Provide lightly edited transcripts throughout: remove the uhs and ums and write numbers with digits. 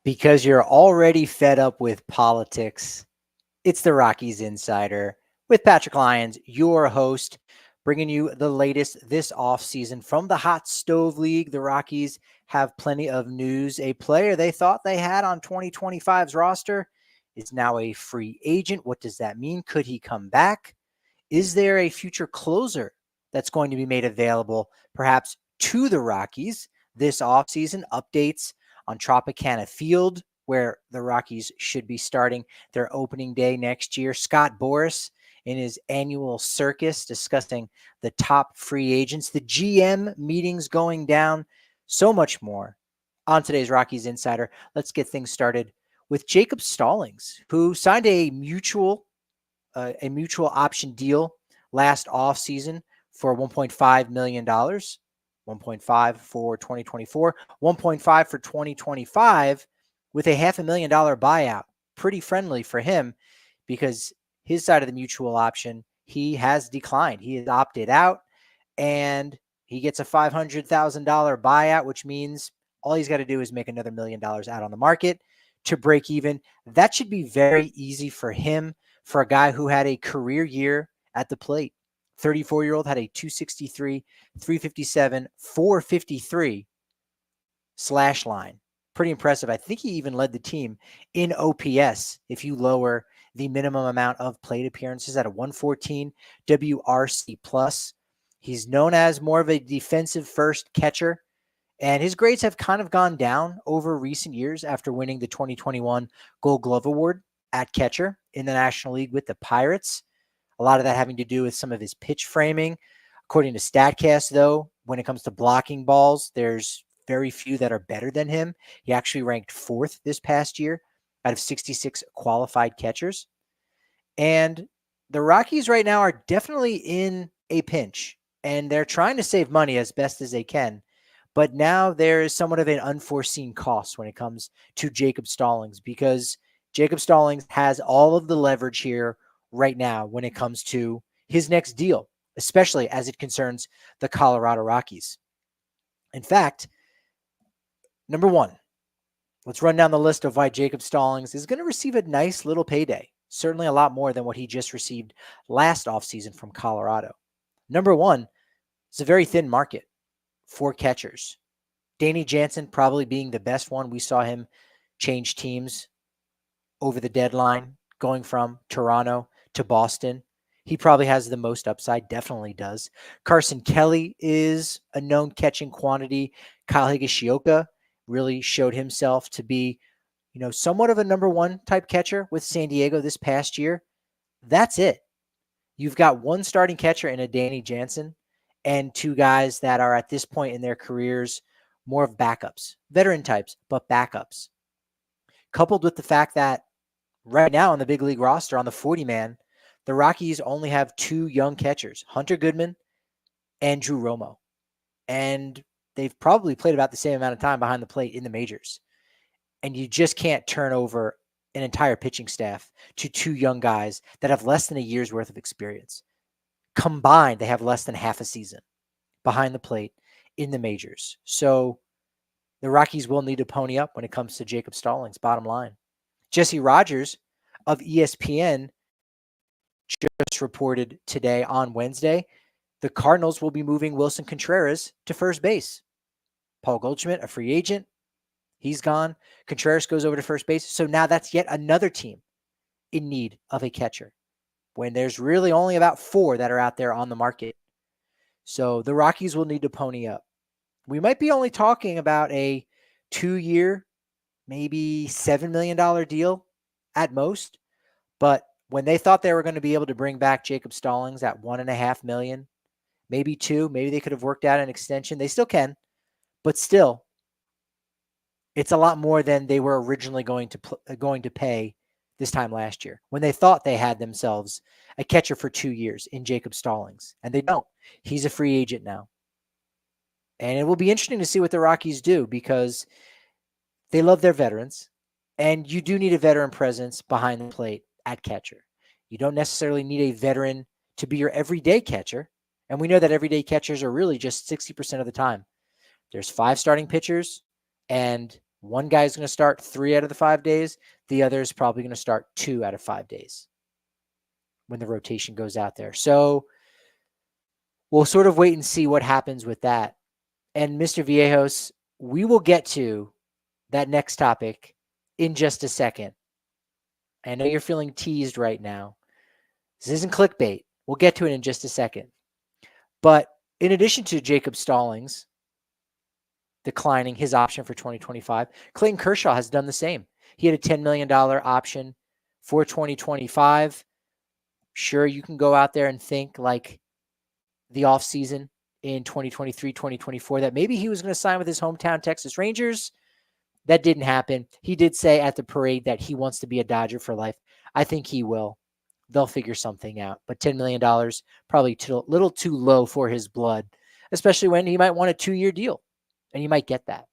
Because you're already fed up with politics. It's the Rockies Insider with Patrick Lyons, your host, bringing you the latest this offseason from the Hot Stove League. The Rockies have plenty of news. A player they thought they had on 2025's roster is now a free agent. What does that mean? Could he come back? Is there a future closer that's going to be made available perhaps to the Rockies this offseason? Updates on Tropicana Field, where the Rockies should be starting their opening day next year. Scott Boras in his annual circus discussing the top free agents, the GM meetings going down, so much more on today's Rockies Insider. Let's get things started with Jacob Stallings, who signed a mutual option deal last offseason for $1.5 million, 1.5 for 2024, 1.5 for 2025, with a $500,000 buyout. Pretty friendly for him because his side of the mutual option, he has declined. He has opted out, and he gets a $500,000 buyout, which means all he's got to do is make another $1 million out on the market to break even. That should be very easy for him, for a guy who had a career year at the plate. 34-year-old had a 263, 357, 453 slash line. Pretty impressive. I think he even led the team in OPS if you lower the minimum amount of plate appearances at a 114 WRC plus. He's known as more of a defensive first catcher, and his grades have kind of gone down over recent years after winning the 2021 Gold Glove Award at catcher in the National League with the Pirates. A lot of that having to do with some of his pitch framing. According to StatCast, though, when it comes to blocking balls, there's very few that are better than him. He actually ranked 4th this past year out of 66 qualified catchers. And the Rockies right now are definitely in a pinch, and they're trying to save money as best as they can. But now there is somewhat of an unforeseen cost when it comes to Jacob Stallings, because Jacob Stallings has all of the leverage here right now when it comes to his next deal, especially as it concerns the Colorado Rockies. In fact, number one, let's run down the list of why Jacob Stallings is going to receive a nice little payday. Certainly a lot more than what he just received last offseason from Colorado. Number one, it's a very thin market for catchers. Danny Jansen probably being the best one. We saw him change teams over the deadline, going from Toronto to Boston. He probably has the most upside, definitely does. Carson Kelly is a known catching quantity. Kyle Higashioka really showed himself to be, somewhat of a number one type catcher with San Diego this past year. That's it. You've got one starting catcher in a Danny Jansen and two guys that are at this point in their careers more of backups, veteran types, but backups. Coupled with the fact that right now on the big league roster, on the 40-man, the Rockies only have two young catchers, Hunter Goodman and Drew Romo. And they've probably played about the same amount of time behind the plate in the majors. And you just can't turn over an entire pitching staff to two young guys that have less than a year's worth of experience. Combined, they have less than half a season behind the plate in the majors. So the Rockies will need to pony up when it comes to Jacob Stallings, bottom line. Jesse Rogers of ESPN just reported today on Wednesday, the Cardinals will be moving Wilson Contreras to first base. Paul Goldschmidt, a free agent, he's gone. Contreras goes over to first base. So now that's yet another team in need of a catcher, when there's really only about 4 that are out there on the market. So the Rockies will need to pony up. We might be only talking about a 2-year, maybe $7 million deal at most. But when they thought they were going to be able to bring back Jacob Stallings at $1.5 million, maybe 2, maybe they could have worked out an extension. They still can, but still, it's a lot more than they were originally going to pay this time last year, when they thought they had themselves a catcher for 2 years in Jacob Stallings, and they don't. He's a free agent now. And it will be interesting to see what the Rockies do, because they love their veterans, and you do need a veteran presence behind the plate at catcher. You don't necessarily need a veteran to be your everyday catcher, and we know that everyday catchers are really just 60% of the time. There's 5 starting pitchers, and One guy's going to start 3 out of the 5 days. The other is probably going to start 2 out of 5 days when the rotation goes out there. So we'll sort of wait and see what happens with that. And Mr. Viejos, we will get to that next topic in just a second. I know you're feeling teased right now. This isn't clickbait. We'll get to it in just a second. But in addition to Jacob Stallings declining his option for 2025, Clayton Kershaw has done the same. He had a $10 million option for 2025. Sure, you can go out there and think like the offseason in 2023, 2024, that maybe he was going to sign with his hometown Texas Rangers. That didn't happen. He did say at the parade that he wants to be a Dodger for life. I think he will. They'll figure something out. But $10 million, probably a little too low for his blood, especially when he might want a 2-year deal, and you might get that.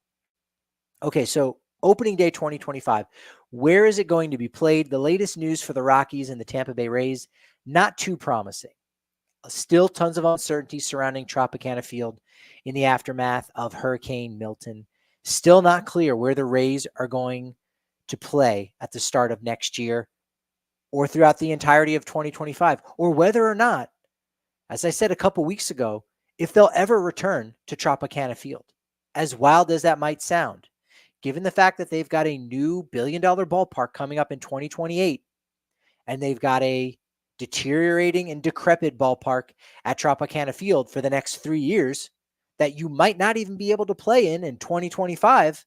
Okay, so opening day 2025, where is it going to be played? The latest news for the Rockies and the Tampa Bay Rays, not too promising. Still tons of uncertainty surrounding Tropicana Field in the aftermath of Hurricane Milton. Still not clear where the Rays are going to play at the start of next year or throughout the entirety of 2025, or whether or not, as I said a couple weeks ago, if they'll ever return to Tropicana Field. As wild as that might sound, given the fact that they've got a new billion-dollar ballpark coming up in 2028, and they've got a deteriorating and decrepit ballpark at Tropicana Field for the next 3 years that you might not even be able to play in 2025,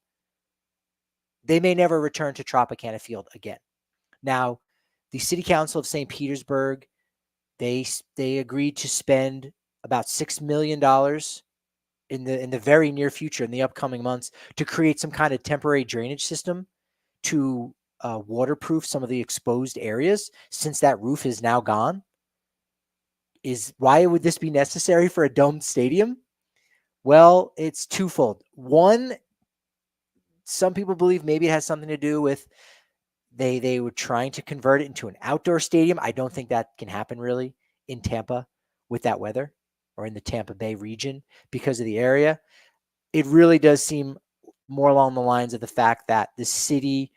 they may never return to Tropicana Field again. Now, the City Council of St. Petersburg, they agreed to spend about $6 million in the very near future, in the upcoming months, to create some kind of temporary drainage system to waterproof some of the exposed areas, since that roof is now gone. Why would this be necessary for a domed stadium? Well, it's twofold. One, some people believe maybe it has something to do with they were trying to convert it into an outdoor stadium. I don't think that can happen really in Tampa with that weather, or in the Tampa Bay region because of the area. It really does seem more along the lines of the fact that the city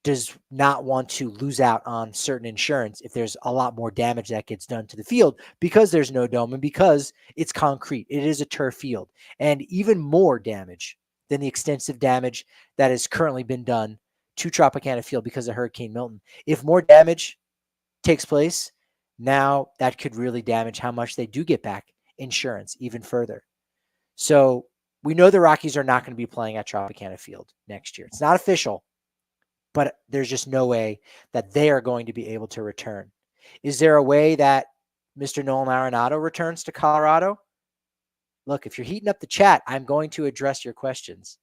does not want to lose out on certain insurance if there's a lot more damage that gets done to the field, because there's no dome and because it's concrete. It is a turf field, and even more damage than the extensive damage that has currently been done to Tropicana Field because of Hurricane Milton. If more damage takes place, now that could really damage how much they do get back insurance even further. So we know the Rockies are not going to be playing at Tropicana Field next year. It's not official, but there's just no way that they are going to be able to return. Is there a way that Mr. Nolan Arenado returns to Colorado? Look, if you're heating up the chat, I'm going to address your questions.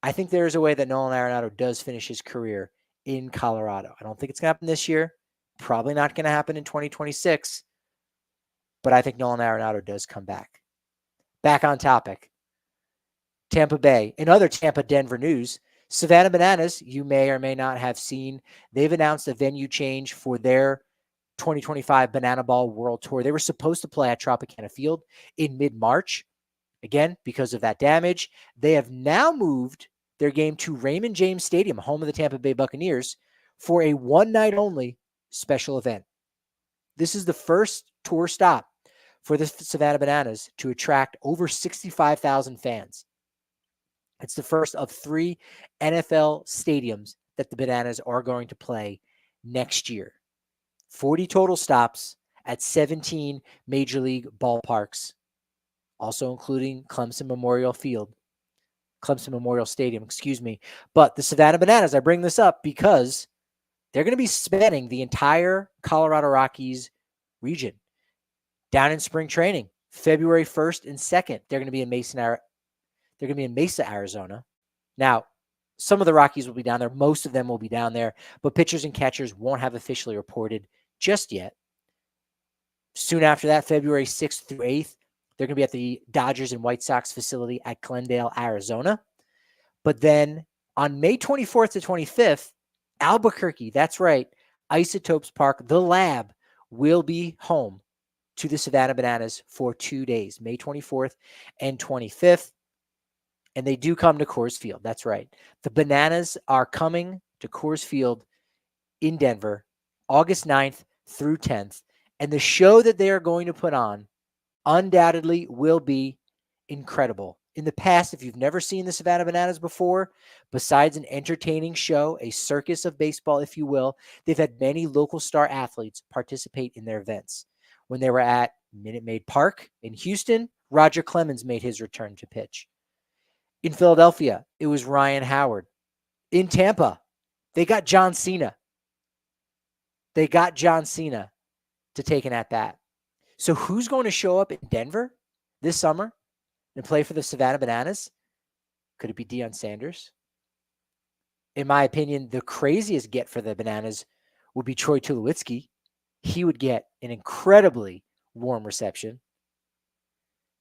I think there is a way that Nolan Arenado does finish his career in Colorado. I don't think it's going to happen this year. Probably not going to happen in 2026. But I think Nolan Arenado does come back. Back on topic. Tampa Bay. In other Tampa-Denver news, Savannah Bananas, you may or may not have seen, they've announced a venue change for their 2025 Banana Ball World Tour. They were supposed to play at Tropicana Field in mid-March. Again, because of that damage, they have now moved their game to Raymond James Stadium, home of the Tampa Bay Buccaneers, for a one-night-only special event. This is the first tour stop for the Savannah Bananas to attract over 65,000 fans. It's the first of 3 NFL stadiums that the Bananas are going to play next year. 40 total stops at 17 Major League ballparks, also including Clemson Memorial Stadium, But the Savannah Bananas, I bring this up because they're going to be spanning the entire Colorado Rockies region. Down in spring training, February 1st and 2nd, they're going to be in Mesa, Arizona. Now, some of the Rockies will be down there. Most of them will be down there, but pitchers and catchers won't have officially reported just yet. Soon after that, February 6th through 8th, they're going to be at the Dodgers and White Sox facility at Glendale, Arizona. But then on May 24th to 25th, Albuquerque, that's right, Isotopes Park, the lab, will be home to the Savannah Bananas for 2 days, May 24th and 25th. And they do come to Coors Field. That's right. The Bananas are coming to Coors Field in Denver, August 9th through 10th. And the show that they are going to put on undoubtedly will be incredible. In the past, if you've never seen the Savannah Bananas before, besides an entertaining show, a circus of baseball, if you will, they've had many local star athletes participate in their events. When they were at Minute Maid Park in Houston, Roger Clemens made his return to pitch. In Philadelphia, it was Ryan Howard. In Tampa, they got John Cena. They got John Cena to take an at-bat. So who's going to show up in Denver this summer and play for the Savannah Bananas? Could it be Deion Sanders? In my opinion, the craziest get for the Bananas would be Troy Tulowitzki. He would get an incredibly warm reception.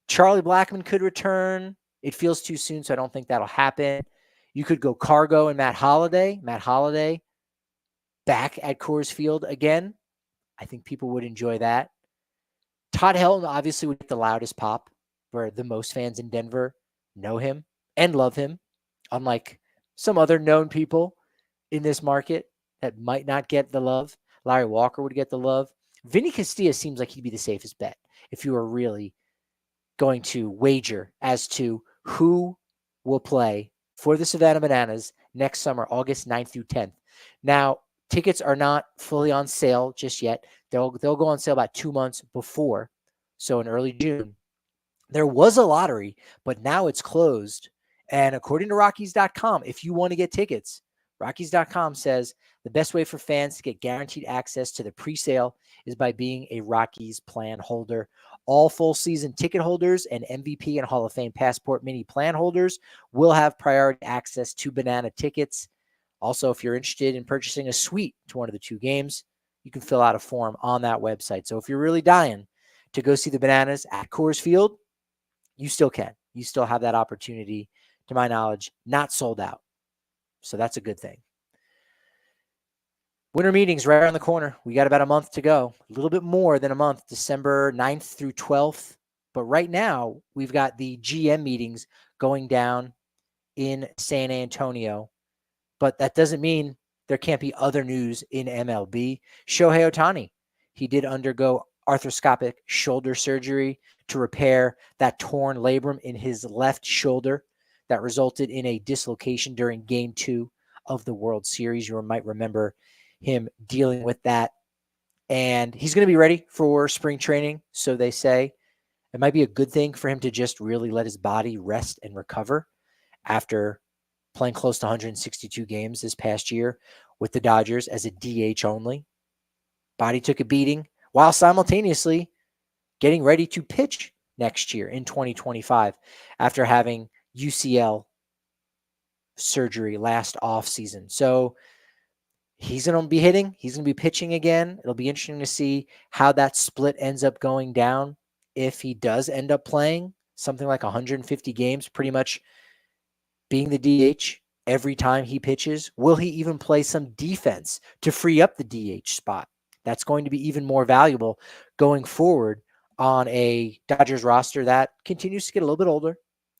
Charlie Blackmon could return. It feels too soon, so I don't think that'll happen. You could go Cargo and Matt Holliday. Matt Holliday back at Coors Field again. I think people would enjoy that. Todd Helton obviously would get the loudest pop, where the most fans in Denver know him and love him, unlike some other known people in this market that might not get the love. Larry Walker would get the love. Vinny Castilla seems like he'd be the safest bet if you were really going to wager as to who will play for the Savannah Bananas next summer, August 9th through 10th. Now, tickets are not fully on sale just yet. They'll go on sale about 2 months before, so in early June. There was a lottery, but now it's closed. And according to Rockies.com, if you want to get tickets, Rockies.com says the best way for fans to get guaranteed access to the pre-sale is by being a Rockies plan holder. All full season ticket holders and MVP and Hall of Fame Passport Mini plan holders will have priority access to Banana tickets. Also, if you're interested in purchasing a suite to one of the 2 games, you can fill out a form on that website. So if you're really dying to go see the Bananas at Coors Field, you still can. You still have that opportunity, to my knowledge, not sold out. So that's a good thing. Winter meetings right around the corner. We got about a month to go, a little bit more than a month, December 9th through 12th. But right now, we've got the GM meetings going down in San Antonio. But that doesn't mean there can't be other news in MLB. Shohei Ohtani, he did undergo arthroscopic shoulder surgery to repair that torn labrum in his left shoulder that resulted in a dislocation during Game 2 of the World Series. You might remember him dealing with that. And he's going to be ready for spring training, so they say. It might be a good thing for him to just really let his body rest and recover after playing close to 162 games this past year with the Dodgers as a DH only. Body took a beating while simultaneously getting ready to pitch next year in 2025 after having UCL surgery last offseason. So he's going to be hitting. He's going to be pitching again. It'll be interesting to see how that split ends up going down if he does end up playing something like 150 games, pretty much being the DH every time he pitches. Will he even play some defense to free up the DH spot? That's going to be even more valuable going forward on a Dodgers roster that continues to get a little bit older.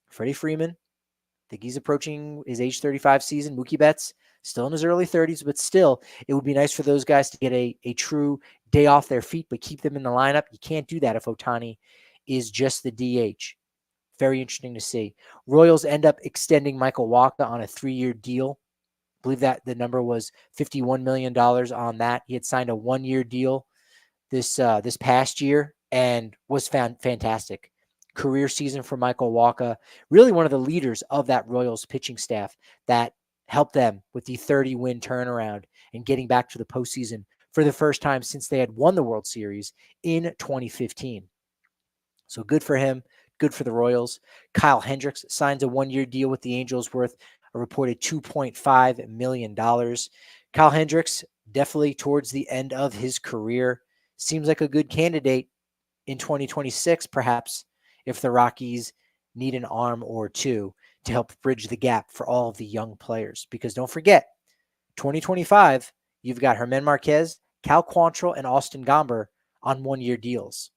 Freddie Freeman, I think he's approaching his age 35 season. Mookie Betts, still in his early 30s, but still, it would be nice for those guys to get a true day off their feet, but keep them in the lineup. You can't do that if Ohtani is just the DH. Very interesting to see. Royals end up extending Michael Wacha on a 3-year deal. I believe that the number was $51 million on that. He had signed a 1-year deal this past year and was found fantastic. Career season for Michael Wacha, really one of the leaders of that Royals pitching staff that helped them with the 30-win turnaround and getting back to the postseason for the first time since they had won the World Series in 2015. So good for him. Good for the Royals. Kyle Hendricks signs a 1-year deal with the Angels worth a reported $2.5 million. Kyle Hendricks, definitely towards the end of his career, seems like a good candidate in 2026, perhaps, if the Rockies need an arm or two to help bridge the gap for all of the young players. Because don't forget, 2025, you've got Germán Marquez, Cal Quantrill, and Austin Gomber on 1-year deals.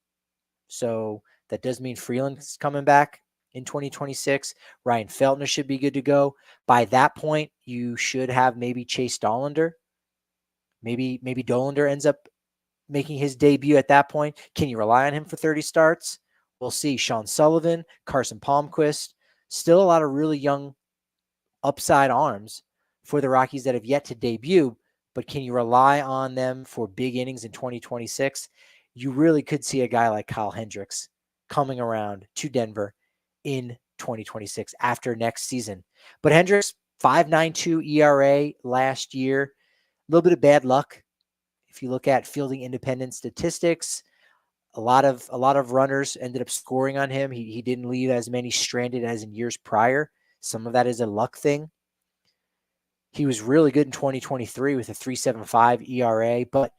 So that does mean Freeland's coming back in 2026. Ryan Feltner should be good to go. By that point, you should have maybe Chase Dollander. Maybe Dollander ends up making his debut at that point. Can you rely on him for 30 starts? We'll see. Sean Sullivan, Carson Palmquist, still a lot of really young upside arms for the Rockies that have yet to debut, but can you rely on them for big innings in 2026? You really could see a guy like Kyle Hendricks coming around to Denver in 2026 after next season. But Hendricks, 5.92 ERA last year, a little bit of bad luck. If you look at fielding independent statistics, a lot of runners ended up scoring on him. He didn't leave as many stranded as in years prior. Some of that is a luck thing. He was really good in 2023 with a 3.75 ERA, but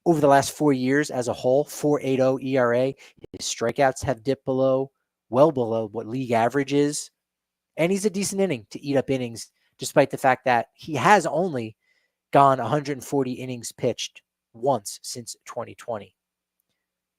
over the last 4 years as a whole, 4.80 ERA, his strikeouts have dipped well below what league average is. And he's a decent inning to eat up innings, despite the fact that he has only gone 140 innings pitched once since 2020.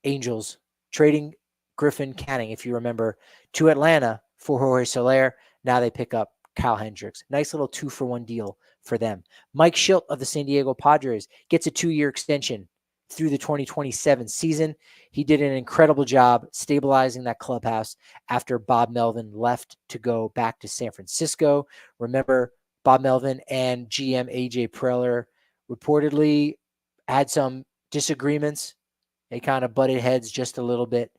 Angels trading Griffin Canning, if you remember, to Atlanta for Jorge Soler. Now they pick up Kyle Hendricks. Nice little 2-for-1 deal for them. Mike Shildt of the San Diego Padres gets a 2-year extension through the 2027 season. He did an incredible job stabilizing that clubhouse after Bob Melvin left to go back to San Francisco. Remember, Bob Melvin and GM AJ Preller reportedly had some disagreements. They kind of butted heads just a little bit.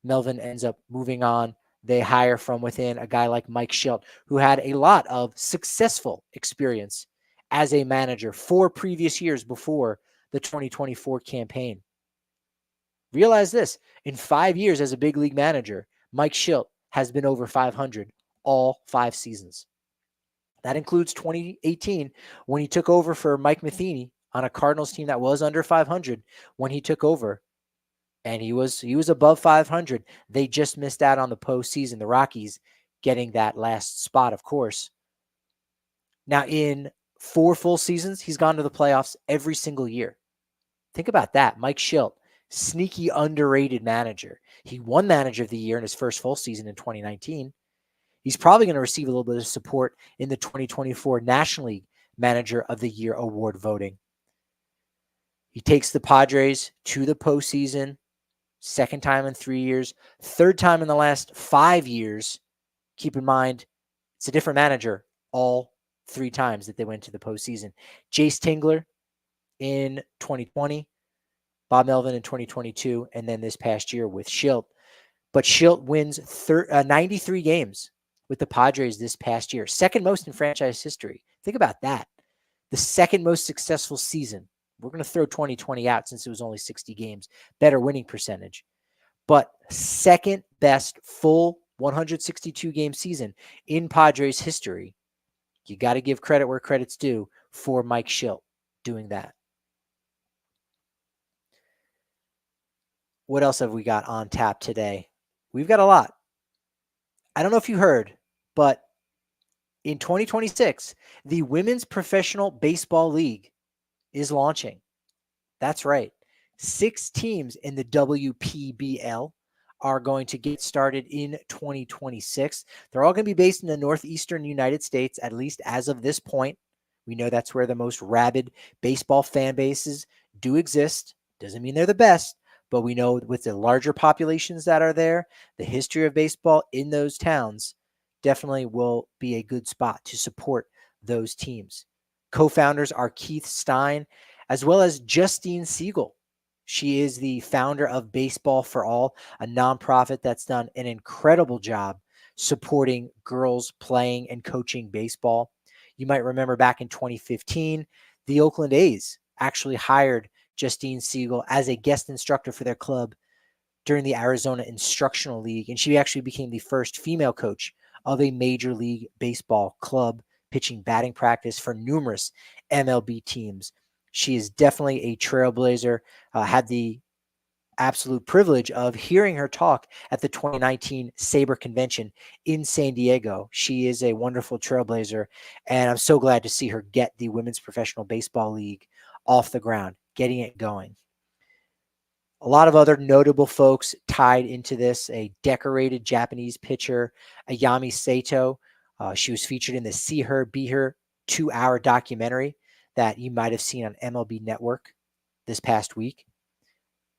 Melvin ends up moving on. They hire from within a guy like Mike Shildt, who had a lot of successful experience as a manager 4 previous years before the 2024 campaign. Realize this, in 5 years as a big league manager, Mike Shildt has been over 500 all 5 seasons. That includes 2018 when he took over for Mike Matheny on a Cardinals team that was under 500 when he took over. And he was above 500. They just missed out on the postseason, the Rockies getting that last spot, of course. Now, in 4 full seasons, he's gone to the playoffs every single year. Think about that. Mike Shildt, sneaky underrated manager. He won Manager of the Year in his first full season in 2019. He's probably going to receive a little bit of support in the 2024 National League Manager of the Year award voting. He takes the Padres to the postseason. Second time in 3 years, third time in the last 5 years. Keep in mind, it's a different manager all 3 times that they went to the postseason. Jace Tingler in 2020, Bob Melvin in 2022, and then this past year with Shildt. But Shildt wins 93 games with the Padres this past year, second most in franchise history. Think about that. The second most successful season. We're going to throw 2020 out since it was only 60 games. Better winning percentage. But second best full 162 game season in Padres history. You got to give credit where credit's due for Mike Shildt doing that. What else have we got on tap today? We've got a lot. I don't know if you heard, but in 2026, the Women's Professional Baseball League is launching. That's right. 6 teams in the WPBL are going to get started in 2026. They're all going to be based in the northeastern United States, at least as of this point. We know that's where the most rabid baseball fan bases do exist. Doesn't mean they're the best, but we know with the larger populations that are there, the history of baseball in those towns definitely will be a good spot to support those teams. Co-founders are Keith Stein, as well as Justine Siegel. She is the founder of Baseball for All, a nonprofit that's done an incredible job supporting girls playing and coaching baseball. You might remember back in 2015, the Oakland A's actually hired Justine Siegel as a guest instructor for their club during the Arizona Instructional League, and she actually became the first female coach of a Major League Baseball club, pitching batting practice for numerous MLB teams. She is definitely a trailblazer. Had the absolute privilege of hearing her talk at the 2019 Sabre Convention in San Diego. She is a wonderful trailblazer, and I'm so glad to see her get the Women's Professional Baseball League off the ground, getting it going. A lot of other notable folks tied into this. A decorated Japanese pitcher, Ayami Sato. She was featured in the See Her, Be Her 2-hour documentary that you might have seen on MLB Network this past week.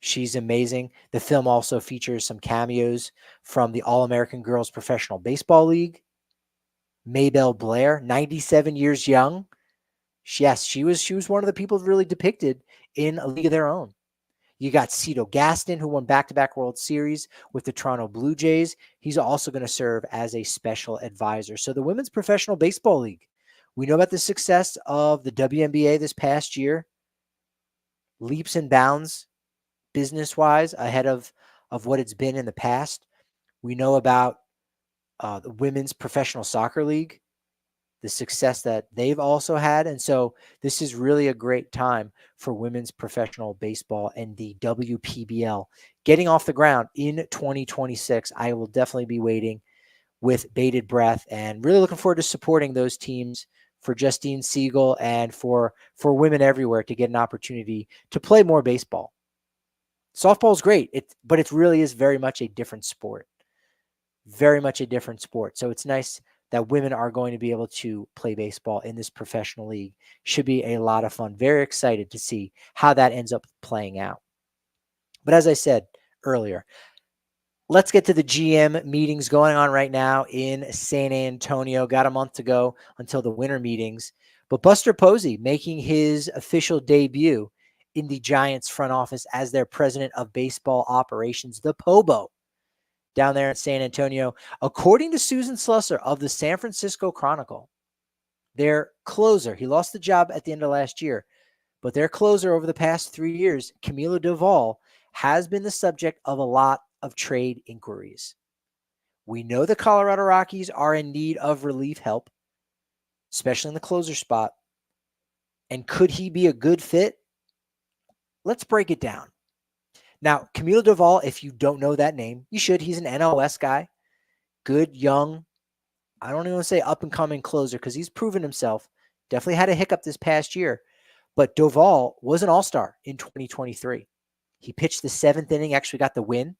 She's amazing. The film also features some cameos from the All-American Girls Professional Baseball League. Maybelle Blair, 97 years young. Yes, she was one of the people really depicted in A League of Their Own. You got Cito Gaston, who won back-to-back World Series with the Toronto Blue Jays. He's also going to serve as a special advisor. So the Women's Professional Baseball League, we know about the success of the WNBA this past year. Leaps and bounds business-wise ahead of what it's been in the past. We know about the Women's Professional Soccer League, the success that they've also had. And so this is really a great time for women's professional baseball and the WPBL getting off the ground in 2026. I will definitely be waiting with bated breath and really looking forward to supporting those teams for Justine Siegel and for women everywhere to get an opportunity to play more baseball. Softball is great, but it really is very much a different sport. Very much a different sport. So it's nice that women are going to be able to play baseball in this professional league. Should be a lot of fun. Very excited to see how that ends up playing out. But as I said earlier, let's get to the GM meetings going on right now in San Antonio. Got a month to go until the winter meetings. But Buster Posey making his official debut in the Giants front office as their president of baseball operations, the POBO, down there in San Antonio. According to Susan Slusser of the San Francisco Chronicle, their closer, he lost the job at the end of last year, but their closer over the past 3 years, Camilo Doval, has been the subject of a lot of trade inquiries. We know the Colorado Rockies are in need of relief help, especially in the closer spot. And could he be a good fit? Let's break it down. Now, Camilo Doval, if you don't know that name, you should. He's an NOS guy. Good, young, I don't even want to say up-and-coming closer because he's proven himself. Definitely had a hiccup this past year. But Doval was an all-star in 2023. He pitched the 7th inning, actually got the win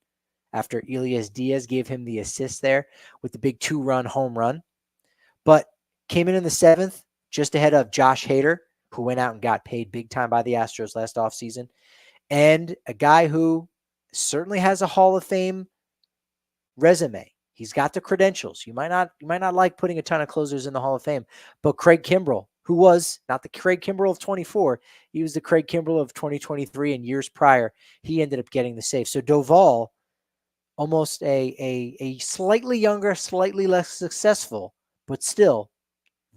after Elias Diaz gave him the assist there with the big 2-run home run. But came in the 7th, just ahead of Josh Hader, who went out and got paid big time by the Astros last offseason. And a guy who certainly has a Hall of Fame resume. He's got the credentials. You might not like putting a ton of closers in the Hall of Fame, but Craig Kimbrell, who was not the Craig Kimbrell of 24, he was the Craig Kimbrell of 2023 and years prior. He ended up getting the save. So Doval, almost a slightly younger, slightly less successful, but still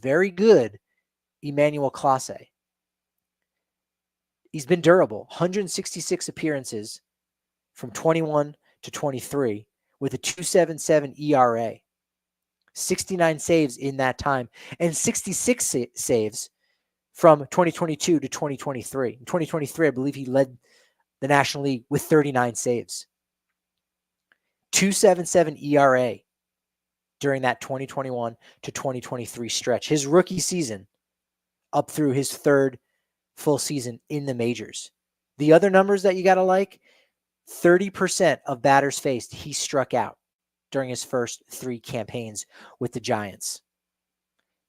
very good Emmanuel Clase. He's been durable, 166 appearances from 21 to 23 with a 2.77 ERA, 69 saves in that time, and 66 saves from 2022 to 2023. In 2023, I believe he led the National League with 39 saves. 2.77 ERA during that 2021 to 2023 stretch. His rookie season up through his 3rd full season in the majors. The other numbers that you got to like, 30% of batters faced, he struck out during his first 3 campaigns with the Giants.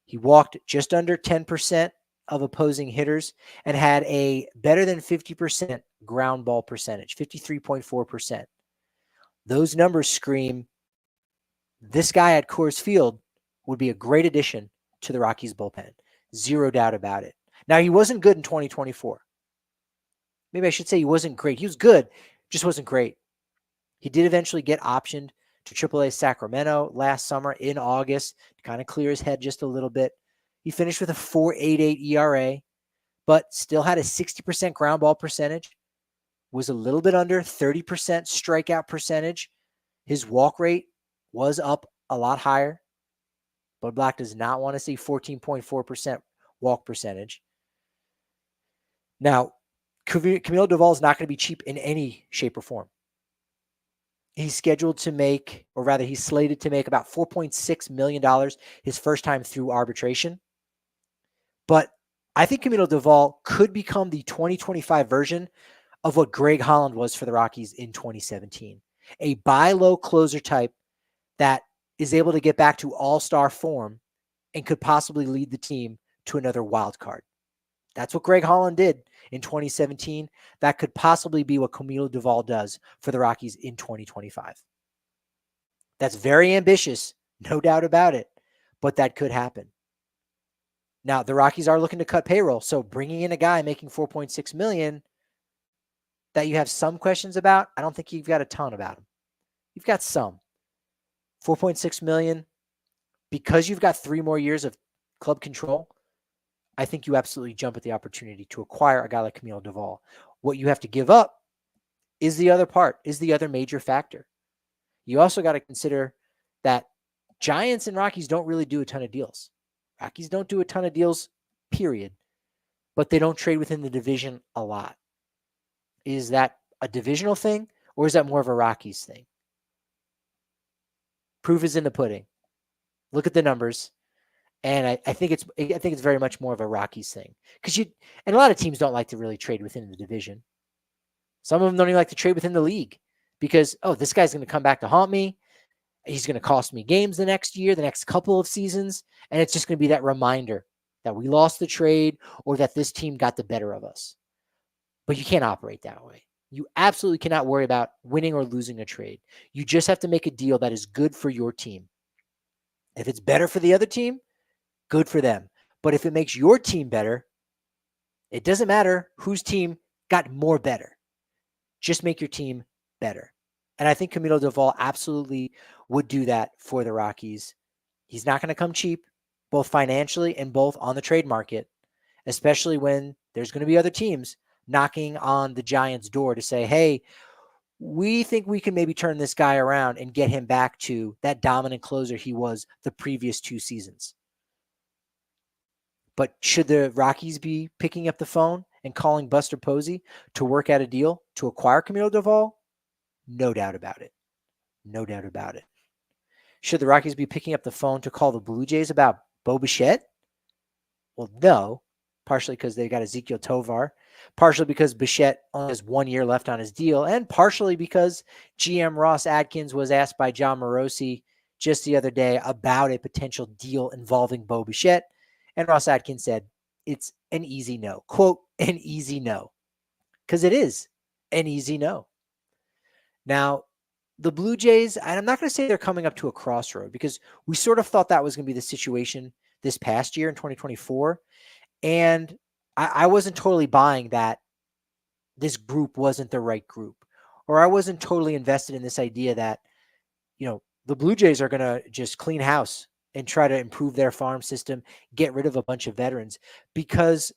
He walked just under 10% of opposing hitters and had a better than 50% ground ball percentage, 53.4%. Those numbers scream this guy at Coors Field would be a great addition to the Rockies bullpen. Zero doubt about it. Now, he wasn't good in 2024. Maybe I should say he wasn't great. He was good, just wasn't great. He did eventually get optioned to AAA Sacramento last summer in August to kind of clear his head just a little bit. He finished with a 4.88 ERA, but still had a 60% ground ball percentage, was a little bit under 30% strikeout percentage. His walk rate was up a lot higher. Bud Black does not want to see 14.4% walk percentage. Now, Camilo Doval is not going to be cheap in any shape or form. He's scheduled to make, or rather he's slated to make about $4.6 million his first time through arbitration. But I think Camilo Doval could become the 2025 version of what Greg Holland was for the Rockies in 2017. A buy low closer type that is able to get back to all-star form and could possibly lead the team to another wild card. That's what Greg Holland did in 2017. That could possibly be what Camilo Doval does for the Rockies in 2025. That's very ambitious, no doubt about it, but that could happen. Now, the Rockies are looking to cut payroll, so bringing in a guy making $4.6 million that you have some questions about, I don't think you've got a ton about him. You've got some. $4.6 million, because you've got 3 more years of club control, I think you absolutely jump at the opportunity to acquire a guy like Camilo Doval. What you have to give up is the other part, is the other major factor. You also got to consider that Giants and Rockies don't really do a ton of deals. Rockies don't do a ton of deals, period. But they don't trade within the division a lot. Is that a divisional thing, or is that more of a Rockies thing? Proof is in the pudding. Look at the numbers. And I think it's very much more of a Rockies thing. And a lot of teams don't like to really trade within the division. Some of them don't even like to trade within the league because, this guy's going to come back to haunt me. He's going to cost me games the next year, the next couple of seasons. And it's just going to be that reminder that we lost the trade or that this team got the better of us. But you can't operate that way. You absolutely cannot worry about winning or losing a trade. You just have to make a deal that is good for your team. If it's better for the other team, good for them. But if it makes your team better, it doesn't matter whose team got more better. Just make your team better. And I think Camilo Doval absolutely would do that for the Rockies. He's not going to come cheap, both financially and both on the trade market, especially when there's going to be other teams knocking on the Giants' door to say, hey, we think we can maybe turn this guy around and get him back to that dominant closer he was the previous 2 seasons. But should the Rockies be picking up the phone and calling Buster Posey to work out a deal to acquire Camilo Doval? No doubt about it. No doubt about it. Should the Rockies be picking up the phone to call the Blue Jays about Bo Bichette? Well, no. Partially because they got Ezequiel Tovar. Partially because Bichette only has 1 year left on his deal. And partially because GM Ross Adkins was asked by John Morosi just the other day about a potential deal involving Bo Bichette. And Ross Adkins said, it's an easy no. Quote, an easy no. Because it is an easy no. Now, the Blue Jays, and I'm not going to say they're coming up to a crossroad because we sort of thought that was going to be the situation this past year in 2024. And I wasn't totally buying that this group wasn't the right group. Or I wasn't totally invested in this idea that, the Blue Jays are going to just clean house and try to improve their farm system, get rid of a bunch of veterans, because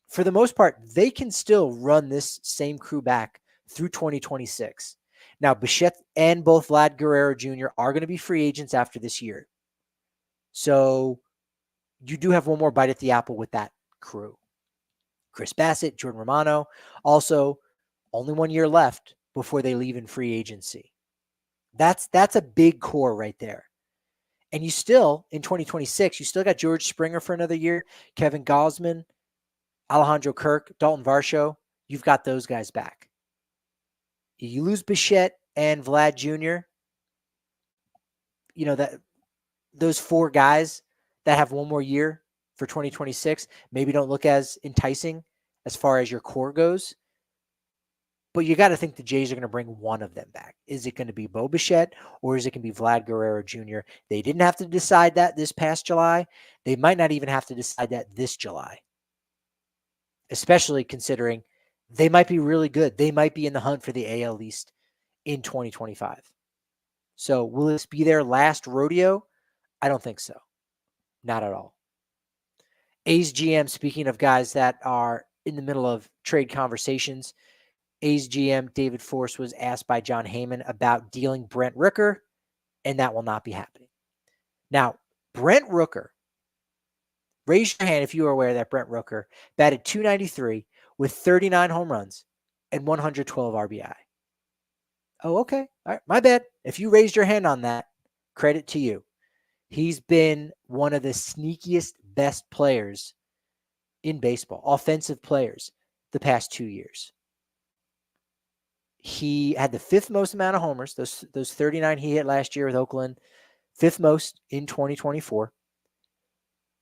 for the most part, they can still run this same crew back through 2026. Now, Bichette and both Vlad Guerrero Jr. are going to be free agents after this year. So you do have one more bite at the apple with that crew. Chris Bassett, Jordan Romano, also only 1 year left before they leave in free agency. That's a big core right there. And you still, in 2026, you still got George Springer for another year, Kevin Gausman, Alejandro Kirk, Dalton Varsho. You've got those guys back. You lose Bichette and Vlad Jr., that those 4 guys that have 1 more year for 2026 maybe don't look as enticing as far as your core goes. But you got to think the Jays are going to bring one of them back. Is it going to be Bo Bichette or is it going to be Vlad Guerrero Jr.? They didn't have to decide that this past July. They might not even have to decide that this July, especially considering they might be really good. They might be in the hunt for the AL East in 2025. So will this be their last rodeo? I don't think so. Not at all. A's GM, speaking of guys that are in the middle of trade conversations, A's GM David Force was asked by John Heyman about dealing Brent Rooker, and that will not be happening. Now, Brent Rooker, raise your hand if you are aware that Brent Rooker batted .293 with 39 home runs and 112 RBI. Oh, okay. All right. My bad. If you raised your hand on that, credit to you. He's been one of the sneakiest, best players in baseball, offensive players, the past 2 years. He had the 5th most amount of homers, those 39 he hit last year with Oakland, 5th most in 2024.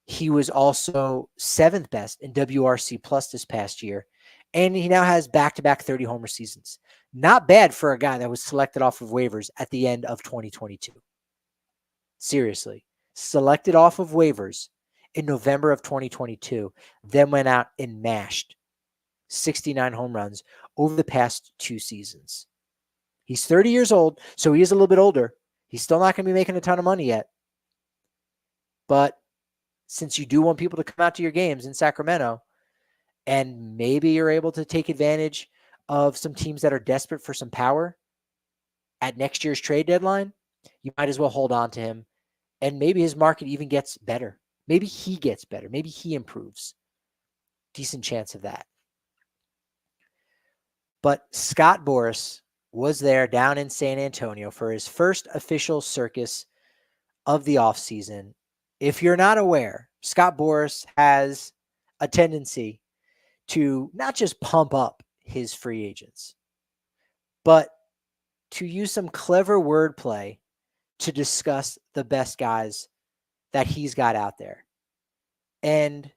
He was also 7th best in WRC plus this past year. And he now has back-to-back 30 homer seasons. Not bad for a guy that was selected off of waivers at the end of 2022. Seriously. Selected off of waivers in November of 2022, then went out and mashed 69 home runs over the past 2 seasons. He's 30 years old, so he is a little bit older. He's still not going to be making a ton of money yet. But since you do want people to come out to your games in Sacramento, and maybe you're able to take advantage of some teams that are desperate for some power at next year's trade deadline, you might as well hold on to him. And maybe his market even gets better. Maybe he gets better. Maybe he improves. Decent chance of that. But Scott Boras was there down in San Antonio for his first official circus of the offseason. If you're not aware, Scott Boras has a tendency to not just pump up his free agents, but to use some clever wordplay to discuss the best guys that he's got out there. And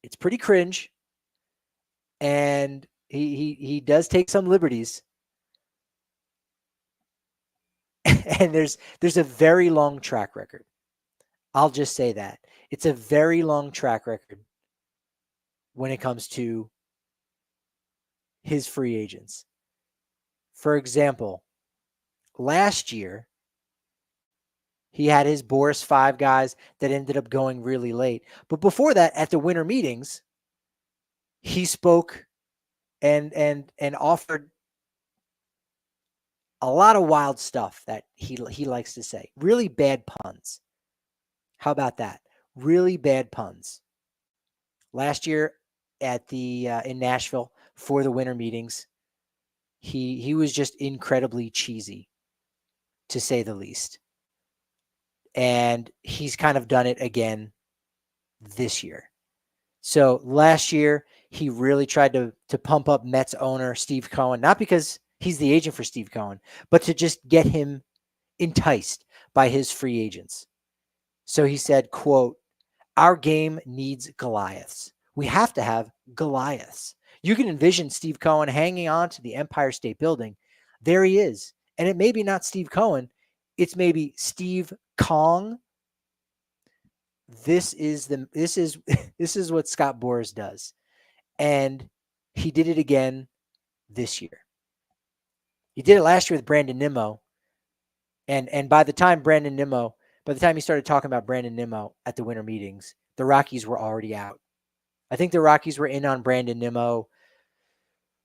it's pretty cringe. And he does take some liberties. And there's a very long track record. I'll just say that. It's a very long track record when it comes to his free agents. For example, last year, he had his Boras 5 guys that ended up going really late. But before that, at the winter meetings, he spoke and offered a lot of wild stuff that he likes to say. Really bad puns. How about that? Really bad puns. Last year at the in Nashville for the winter meetings, he was just incredibly cheesy, to say the least. And he's kind of done it again this year. So last year, he really tried to pump up Mets owner Steve Cohen, not because he's the agent for Steve Cohen, but to just get him enticed by his free agents. So he said, quote, "Our game needs Goliaths. We have to have Goliaths." You can envision Steve Cohen hanging on to the Empire State Building. There he is. And it may be not Steve Cohen. It's maybe Steve Kong. This is what Scott Boras does. And he did it again this year. He did it last year with Brandon Nimmo. And by the time he started talking about Brandon Nimmo at the winter meetings, the Rockies were already out. I think the Rockies were in on Brandon Nimmo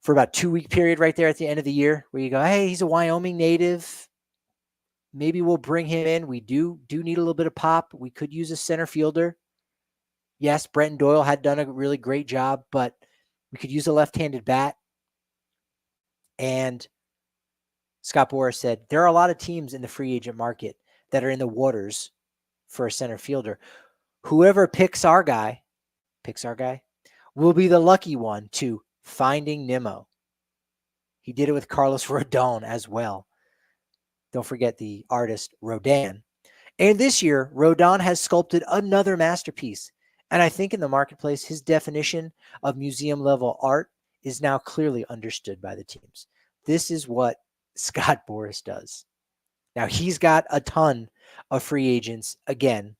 for about a 2-week period right there at the end of the year, where you go, hey, he's a Wyoming native. Maybe we'll bring him in. We do need a little bit of pop. We could use a center fielder. Yes, Brenton Doyle had done a really great job, but we could use a left-handed bat. And Scott Boras said, there are a lot of teams in the free agent market that are in the waters for a center fielder. Whoever picks our guy will be the lucky one to finding Nimmo. He did it with Carlos Rodon as well. Don't forget the artist Rodin. And this year, Rodon has sculpted another masterpiece. And I think in the marketplace, his definition of museum-level art is now clearly understood by the teams. This is what Scott Boras does. Now, he's got a ton of free agents, again,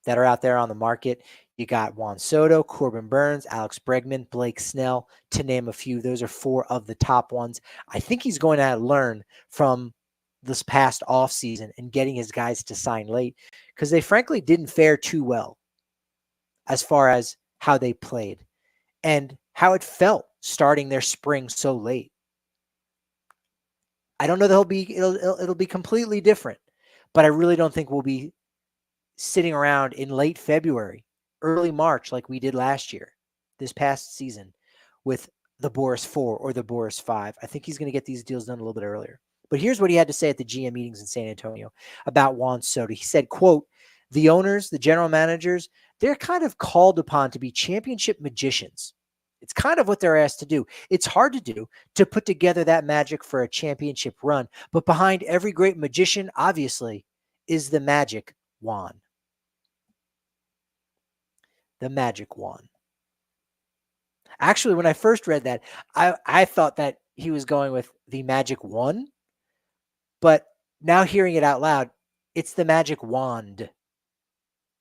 that are out there on the market. You got Juan Soto, Corbin Burns, Alex Bregman, Blake Snell, to name a few. Those are 4 of the top ones. I think he's going to learn from this past offseason and getting his guys to sign late, because they frankly didn't fare too well as far as how they played and how it felt starting their spring so late. I don't know that it'll be completely different, but I really don't think we'll be sitting around in late February, early March like we did last year, this past season, with the Boras 4 or the Boras 5. I think he's going to get these deals done a little bit earlier. But here's what he had to say at the GM meetings in San Antonio about Juan Soto. He said, quote, "The owners, the general managers, they're kind of called upon to be championship magicians. It's kind of what they're asked to do. It's hard to do, to put together that magic for a championship run. But behind every great magician, obviously, is the magic wand. The magic wand. Actually, when I first read that, I thought that he was going with the magic one. But now hearing it out loud, it's the magic wand.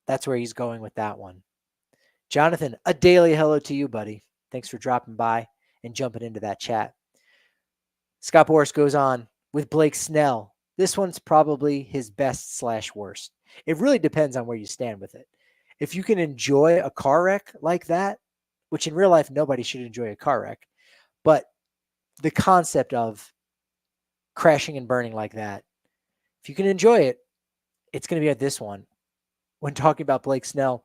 That's where he's going with that one. Jonathan, a daily hello to you, buddy. Thanks for dropping by and jumping into that chat. Scott Boras goes on with Blake Snell. This one's probably his best / worst. It really depends on where you stand with it. If you can enjoy a car wreck like that, which in real life, nobody should enjoy a car wreck, but the concept of crashing and burning like that, if you can enjoy it, it's going to be at this one. When talking about Blake Snell,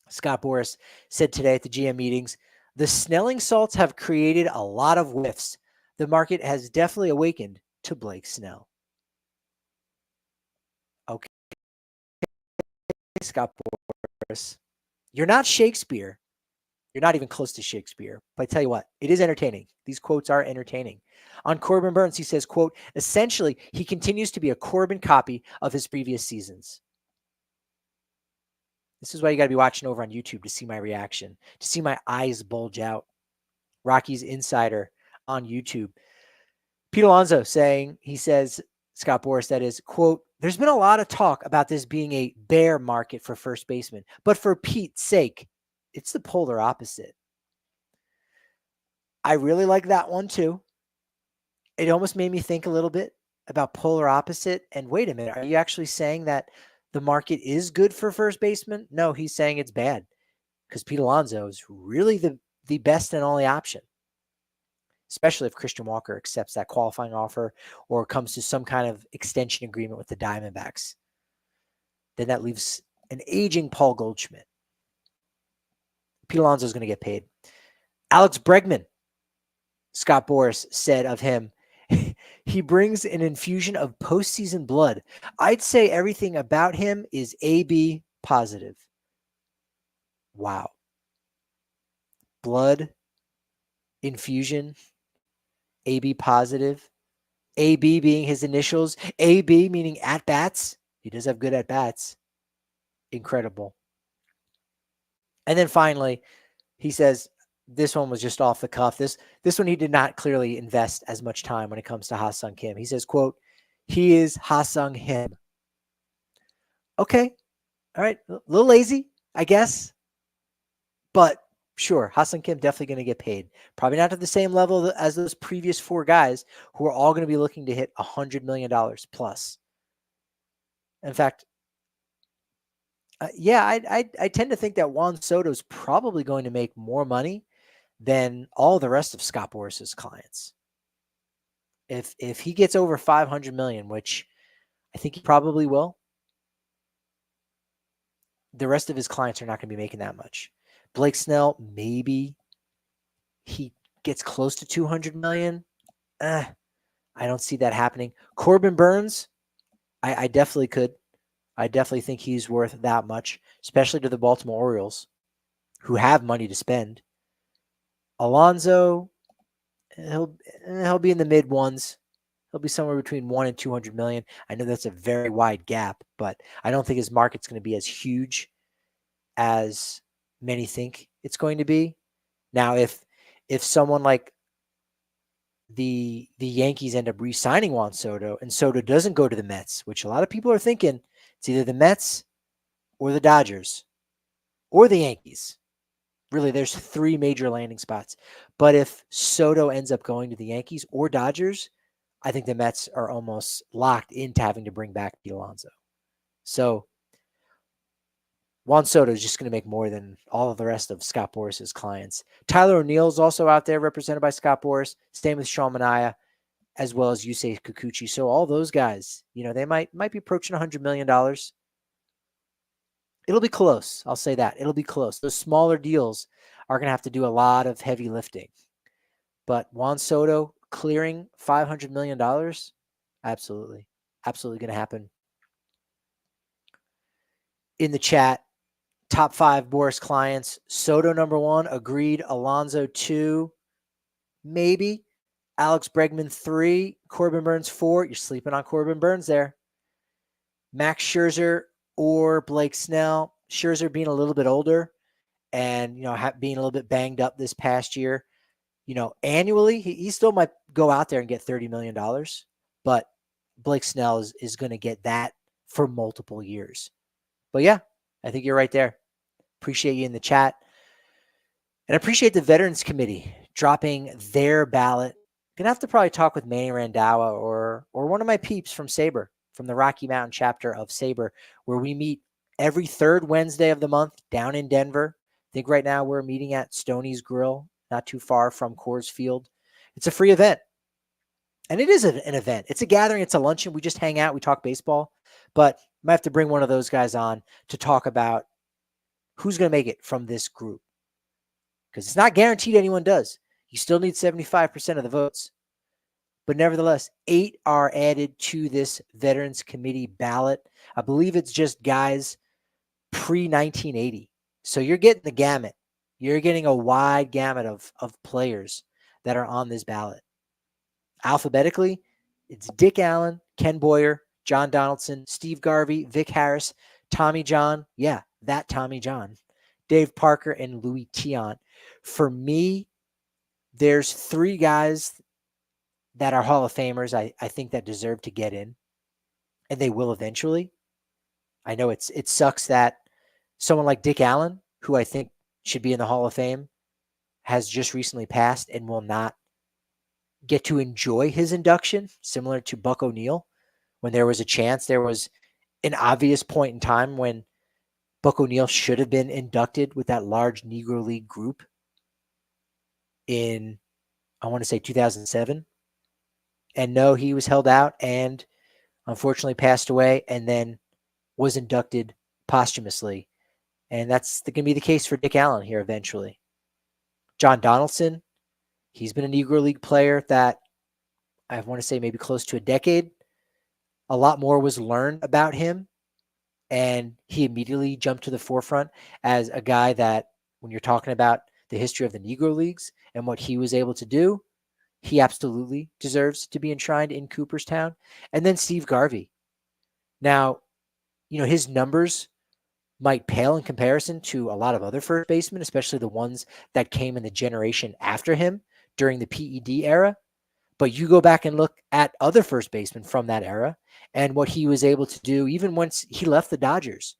Scott Boras said today at the GM meetings, the Snelling salts have created a lot of whiffs. The market has definitely awakened to Blake Snell. Okay, Scott Boras, you're not Shakespeare. You're not even close to Shakespeare. But I tell you what, it is entertaining. These quotes are entertaining. On Corbin Burns, he says, quote, essentially, he continues to be a Corbin copy of his previous seasons. This is why you got to be watching over on YouTube to see my reaction, to see my eyes bulge out. Rockies Insider on YouTube. Pete Alonso saying, he says, Scott Boras, that is, quote, there's been a lot of talk about this being a bear market for first baseman, but for Pete's sake, it's the polar opposite. I really like that one too. It almost made me think a little bit about polar opposite. And wait a minute, are you actually saying that the market is good for first baseman? No, he's saying it's bad because Pete Alonso is really the best and only option, especially if Christian Walker accepts that qualifying offer or comes to some kind of extension agreement with the Diamondbacks. Then that leaves an aging Paul Goldschmidt. Pete Alonso is going to get paid. Alex Bregman, Scott Boras said of him, he brings an infusion of postseason blood. I'd say everything about him is AB positive. Wow. Blood infusion, AB positive. AB being his initials. AB meaning at bats. He does have good at bats. Incredible. And then finally, he says, this one was just off the cuff. This one, he did not clearly invest as much time when it comes to Ha-Sung Kim. He says, quote, he is Ha-Sung him. Okay. All right. A little lazy, I guess. But sure, Ha-Sung Kim definitely going to get paid. Probably not to the same level as those previous 4 guys who are all going to be looking to hit $100 million plus. In fact, I tend to think that Juan Soto is probably going to make more money than all the rest of Scott Boras' clients. If he gets over 500 million, which I think he probably will, the rest of his clients are not going to be making that much. Blake Snell, maybe he gets close to 200 million. I don't see that happening. Corbin Burns, I definitely could. I definitely think he's worth that much, especially to the Baltimore Orioles, who have money to spend. Alonso, he'll be in the mid ones. He'll be somewhere between 1 and 200 million. I know that's a very wide gap, but I don't think his market's going to be as huge as many think it's going to be. Now, if someone like the Yankees end up re-signing Juan Soto and Soto doesn't go to the Mets, which a lot of people are thinking, it's either the Mets or the Dodgers or the Yankees. Really, there's 3 major landing spots. But if Soto ends up going to the Yankees or Dodgers, I think the Mets are almost locked into having to bring back Pete Alonso. So Juan Soto is just going to make more than all of the rest of Scott Boras' clients. Tyler O'Neill is also out there represented by Scott Boras. Same with Sean Manaea, as well as Yusei Kikuchi. So all those guys, they might be approaching $100 million. It'll be close. I'll say that. It'll be close. Those smaller deals are going to have to do a lot of heavy lifting. But Juan Soto clearing $500 million, absolutely. Absolutely going to happen. In the chat, Top 5 Boras clients. Soto number 1, agreed. Alonso 2, maybe. Alex Bregman 3, Corbin Burnes 4. You're sleeping on Corbin Burnes there. Max Scherzer or Blake Snell. Scherzer being a little bit older and, being a little bit banged up this past year. Annually, he still might go out there and get $30 million, but Blake Snell is going to get that for multiple years. But yeah, I think you're right there. Appreciate you in the chat. And I appreciate the Veterans Committee dropping their ballot. Gonna have to probably talk with Manny Randawa or one of my peeps from Sabre, from the Rocky Mountain chapter of Sabre, where we meet every third Wednesday of the month down in Denver. I think right now we're meeting at Stoney's Grill, not too far from Coors Field. It's a free event. And it is an event. It's a gathering. It's a luncheon. We just hang out. We talk baseball. But I might have to bring one of those guys on to talk about who's going to make it from this group. Because it's not guaranteed anyone does. You still need 75% of the votes. But nevertheless, 8 are added to this Veterans Committee ballot. I believe it's just guys pre-1980. So you're getting the gamut. You're getting a wide gamut of players that are on this ballot. Alphabetically, it's Dick Allen, Ken Boyer, John Donaldson, Steve Garvey, Vic Harris, Tommy John. Yeah, that Tommy John. Dave Parker, and Louis Tiant. For me, there's 3 guys that are Hall of Famers I think that deserve to get in, and they will eventually. I know it sucks that someone like Dick Allen, who I think should be in the Hall of Fame, has just recently passed and will not get to enjoy his induction, similar to Buck O'Neil. When there was a chance, there was an obvious point in time when Buck O'Neil should have been inducted with that large Negro League group in, I want to say 2007. And no, he was held out and unfortunately passed away and then was inducted posthumously. And that's going to be the case for Dick Allen here eventually. John Donaldson, he's been a Negro League player that I want to say maybe close to a decade. A lot more was learned about him, and he immediately jumped to the forefront as a guy that, when you're talking about the history of the Negro Leagues and what he was able to do, he absolutely deserves to be enshrined in Cooperstown. And then Steve Garvey. Now, his numbers might pale in comparison to a lot of other first basemen, especially the ones that came in the generation after him during the PED era. But you go back and look at other first basemen from that era and what he was able to do, even once he left the Dodgers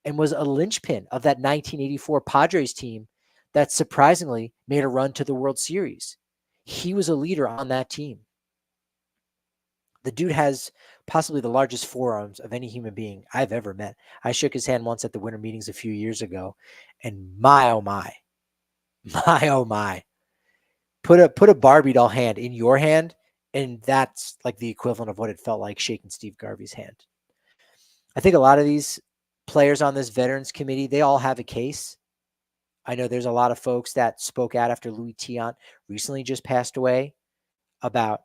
and was a linchpin of that 1984 Padres team that surprisingly made a run to the World Series. He was a leader on that team. The dude has possibly the largest forearms of any human being I've ever met. I shook his hand once at the winter meetings a few years ago, and my, oh my, put a Barbie doll hand in your hand, and that's like the equivalent of what it felt like shaking Steve Garvey's hand. I think a lot of these players on this Veterans Committee, they all have a case. I know there's a lot of folks that spoke out after Louis Tiant recently just passed away about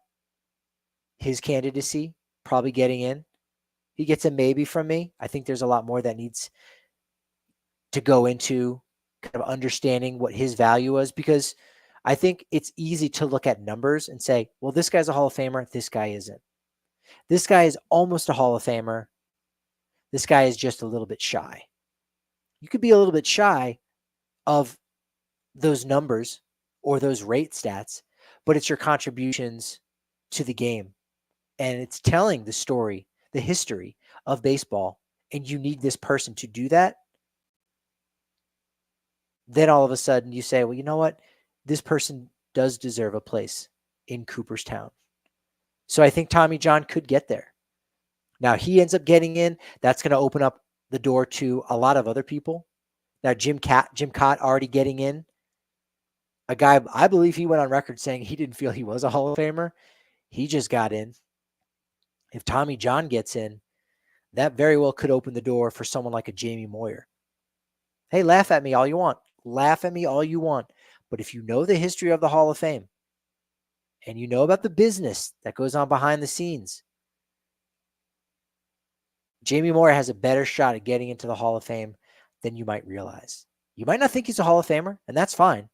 his candidacy probably getting in. He gets a maybe from me. I think there's a lot more that needs to go into kind of understanding what his value was, because I think it's easy to look at numbers and say, well, this guy's a Hall of Famer. This guy isn't. This guy is almost a Hall of Famer. This guy is just a little bit shy. You could be a little bit shy of those numbers or those rate stats, but it's your contributions to the game. And it's telling the story, the history of baseball, and you need this person to do that. Then all of a sudden you say, well, you know what? This person does deserve a place in Cooperstown. So I think Tommy John could get there. Now he ends up getting in. That's going to open up the door to a lot of other people. Now Jim Cott already getting in. A guy, I believe he went on record saying he didn't feel he was a Hall of Famer. He just got in. If Tommy John gets in, that very well could open the door for someone like a Jamie Moyer. Hey, laugh at me all you want. Laugh at me all you want. But if you know the history of the Hall of Fame and you know about the business that goes on behind the scenes, Jamie Moyer has a better shot at getting into the Hall of Fame than you might realize. You might not think he's a Hall of Famer, and that's fine.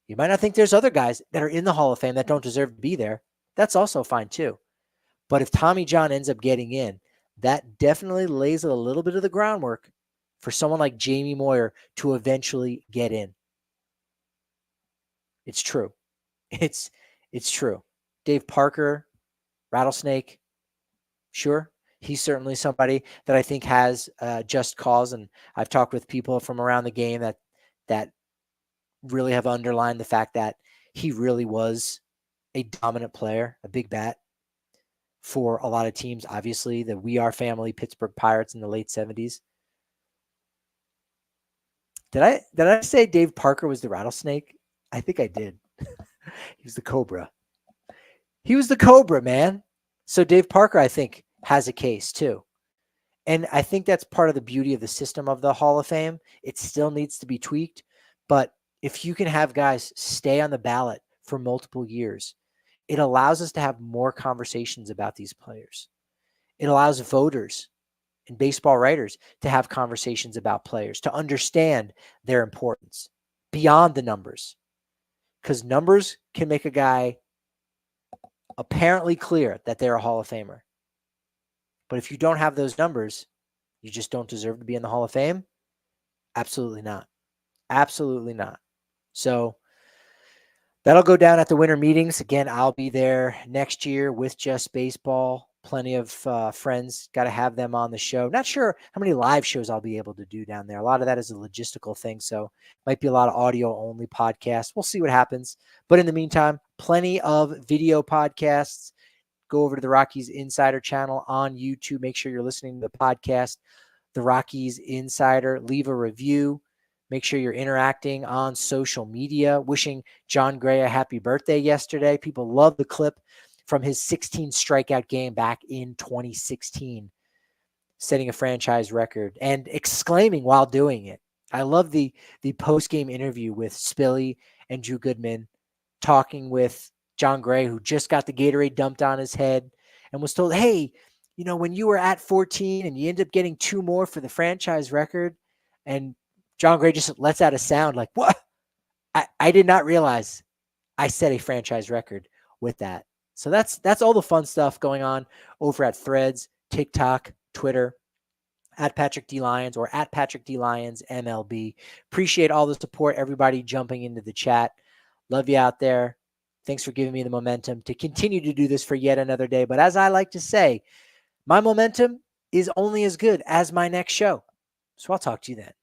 You might not think there's other guys that are in the Hall of Fame that don't deserve to be there. That's also fine too. But if Tommy John ends up getting in, that definitely lays a little bit of the groundwork for someone like Jamie Moyer to eventually get in. It's true. It's true. Dave Parker, Rattlesnake, sure. He's certainly somebody that I think has just cause. And I've talked with people from around the game that really have underlined the fact that he really was a dominant player, a big bat for a lot of teams. Obviously, the We Are Family Pittsburgh Pirates in the late 70s. Did I say Dave Parker was the Rattlesnake? I think I did. He was the Cobra. He was the Cobra, man. So Dave Parker, I think, has a case too. And I think that's part of the beauty of the system of the Hall of Fame. It still needs to be tweaked. But if you can have guys stay on the ballot for multiple years, it allows us to have more conversations about these players. It allows voters and baseball writers to have conversations about players, to understand their importance beyond the numbers. Because numbers can make a guy apparently clear that they're a Hall of Famer. But if you don't have those numbers, you just don't deserve to be in the Hall of Fame? Absolutely not. Absolutely not. So that'll go down at the winter meetings. Again, I'll be there next year with Just Baseball. Plenty of friends. Got to have them on the show. Not sure how many live shows I'll be able to do down there. A lot of that is a logistical thing. So might be a lot of audio only podcasts. We'll see what happens. But in the meantime, plenty of video podcasts. Go over to the Rockies Insider channel on YouTube. Make sure you're listening to the podcast, The Rockies Insider. Leave a review. Make sure you're interacting on social media. Wishing John Gray a happy birthday yesterday. People love the clip from his 16 strikeout game back in 2016, setting a franchise record and exclaiming while doing it. I love the post-game interview with Spilly and Drew Goodman talking with John Gray, who just got the Gatorade dumped on his head and was told, hey, you know, when you were at 14 and you end up getting 2 more for the franchise record, and John Gray just lets out a sound like, what? I did not realize I set a franchise record with that. So that's all the fun stuff going on over at Threads, TikTok, Twitter, at Patrick D. Lyons or at Patrick D. Lyons MLB. Appreciate all the support, everybody jumping into the chat. Love you out there. Thanks for giving me the momentum to continue to do this for yet another day. But as I like to say, my momentum is only as good as my next show. So I'll talk to you then.